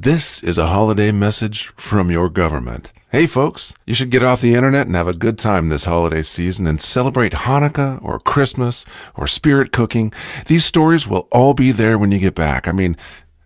This is a holiday message from your government. Hey folks, you should get off the internet and have a good time this holiday season and celebrate Hanukkah or Christmas or spirit cooking. These stories will all be there when you get back. I mean,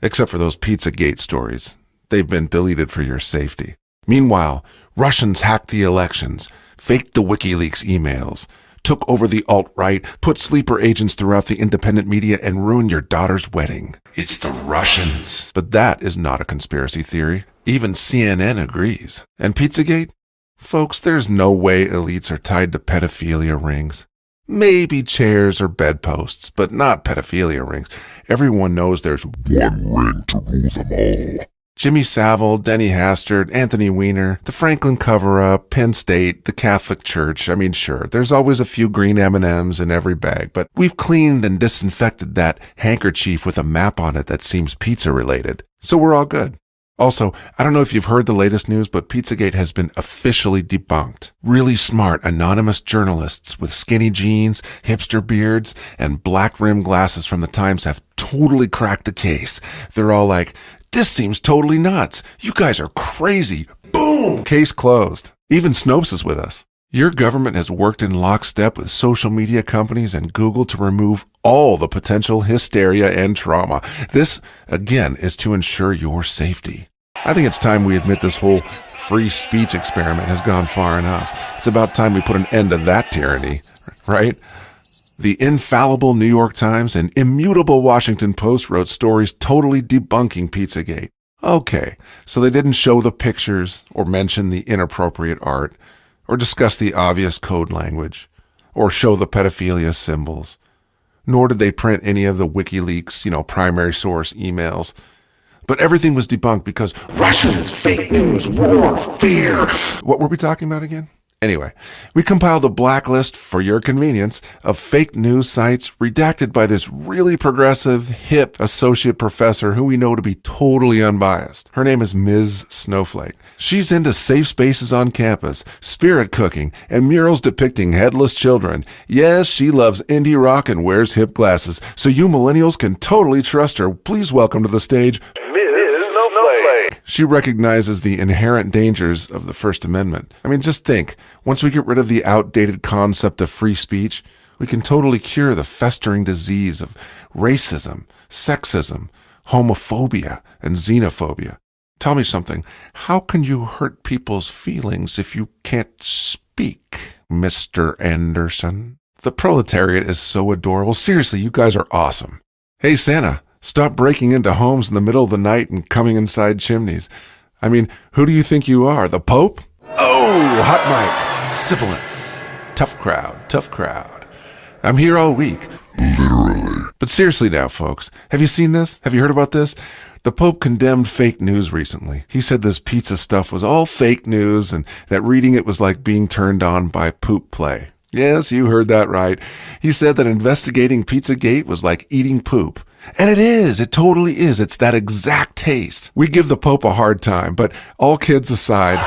except for those Pizzagate stories. They've been deleted for your safety. Meanwhile, Russians hacked the elections, faked the WikiLeaks emails, took over the alt-right, put sleeper agents throughout the independent media, and ruined your daughter's wedding. It's the Russians. But that is not a conspiracy theory. Even CNN agrees. And Pizzagate? Folks, there's no way elites are tied to pedophilia rings. Maybe chairs or bedposts, but not pedophilia rings. Everyone knows there's one ring to rule them all. Jimmy Savile, Denny Hastert, Anthony Weiner, the Franklin cover-up, Penn State, the Catholic Church. I mean, sure, there's always a few green M&Ms in every bag, but we've cleaned and disinfected that handkerchief with a map on it that seems pizza-related, so we're all good. Also, I don't know if you've heard the latest news, but Pizzagate has been officially debunked. Really smart, anonymous journalists with skinny jeans, hipster beards, and black rim glasses from the Times have totally cracked the case. They're all like, "This seems totally nuts. You guys are crazy." Boom! Case closed. Even Snopes is with us. Your government has worked in lockstep with social media companies and Google to remove all the potential hysteria and trauma. This, again, is to ensure your safety. I think it's time we admit this whole free speech experiment has gone far enough. It's about time we put an end to that tyranny, right? The infallible New York Times and immutable Washington Post wrote stories totally debunking Pizzagate. Okay, so they didn't show the pictures or mention the inappropriate art or discuss the obvious code language or show the pedophilia symbols, nor did they print any of the WikiLeaks, primary source emails. But everything was debunked because Russians, fake news, war, fear. What were we talking about again? Anyway, we compiled a blacklist for your convenience of fake news sites redacted by this really progressive, hip associate professor who we know to be totally unbiased. Her name is Ms. Snowflake. She's into safe spaces on campus, spirit cooking, and murals depicting headless children. Yes, she loves indie rock and wears hip glasses, so you millennials can totally trust her. Please welcome to the stage, She recognizes the inherent dangers of the First Amendment. I mean, just think, once we get rid of the outdated concept of free speech, we can totally cure the festering disease of racism, sexism, homophobia, and xenophobia. Tell me something. How can you hurt people's feelings if you can't speak, Mr. Anderson? The proletariat is so adorable. Seriously, you guys are awesome. Hey, Santa. Stop breaking into homes in the middle of the night and coming inside chimneys. I mean, who do you think you are, the Pope? Oh, hot mic, sibilance. Tough crowd. I'm here all week. Literally. But seriously now, folks, have you seen this? Have you heard about this? The Pope condemned fake news recently. He said this pizza stuff was all fake news and that reading it was like being turned on by poop play. Yes, you heard that right. He said that investigating Pizzagate was like eating poop. And it is. It totally is. It's that exact taste. We give the Pope a hard time, but all kids aside,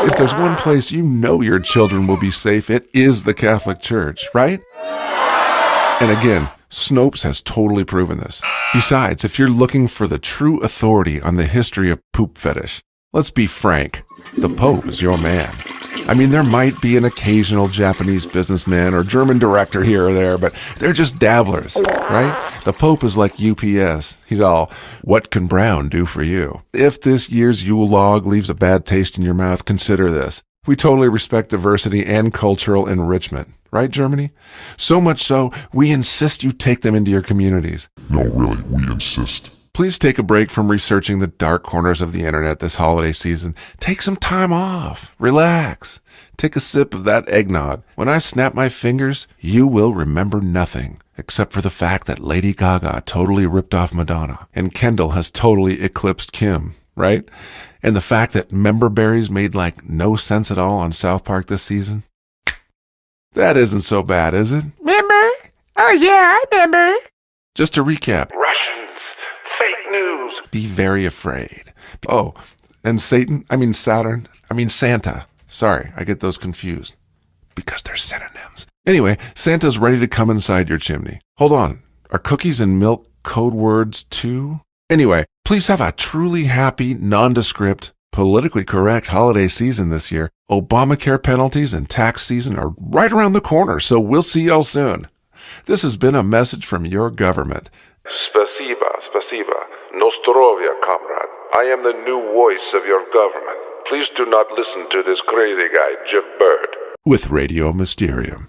if there's one place you know your children will be safe, it is the Catholic Church, right? And again, Snopes has totally proven this. Besides, if you're looking for the true authority on the history of poop fetish, let's be frank, the Pope is your man. I mean, there might be an occasional Japanese businessman or German director here or there, but they're just dabblers, right? The Pope is like UPS. He's all, what can Brown do for you? If this year's Yule log leaves a bad taste in your mouth, consider this. We totally respect diversity and cultural enrichment, right, Germany? So much so, we insist you take them into your communities. No, really, we insist. Please take a break from researching the dark corners of the internet this holiday season. Take some time off. Relax. Take a sip of that eggnog. When I snap my fingers, you will remember nothing except for the fact that Lady Gaga totally ripped off Madonna and Kendall has totally eclipsed Kim, right? And the fact that member berries made like no sense at all on South Park this season. That isn't so bad, is it? Remember? Oh yeah, I remember. Just to recap. Russians. Fake news. Be very afraid. Oh, and Saturn. Santa. Sorry, I get those confused. Because they're synonyms. Anyway, Santa's ready to come inside your chimney. Hold on. Are cookies and milk code words too? Anyway, please have a truly happy, nondescript, politically correct holiday season this year. Obamacare penalties and tax season are right around the corner, so we'll see y'all soon. This has been a message from your government. Spasiba. Nostrovia, comrade. I am the new voice of your government. Please do not listen to this crazy guy, Jeff Byrd. With Radio Mysterium.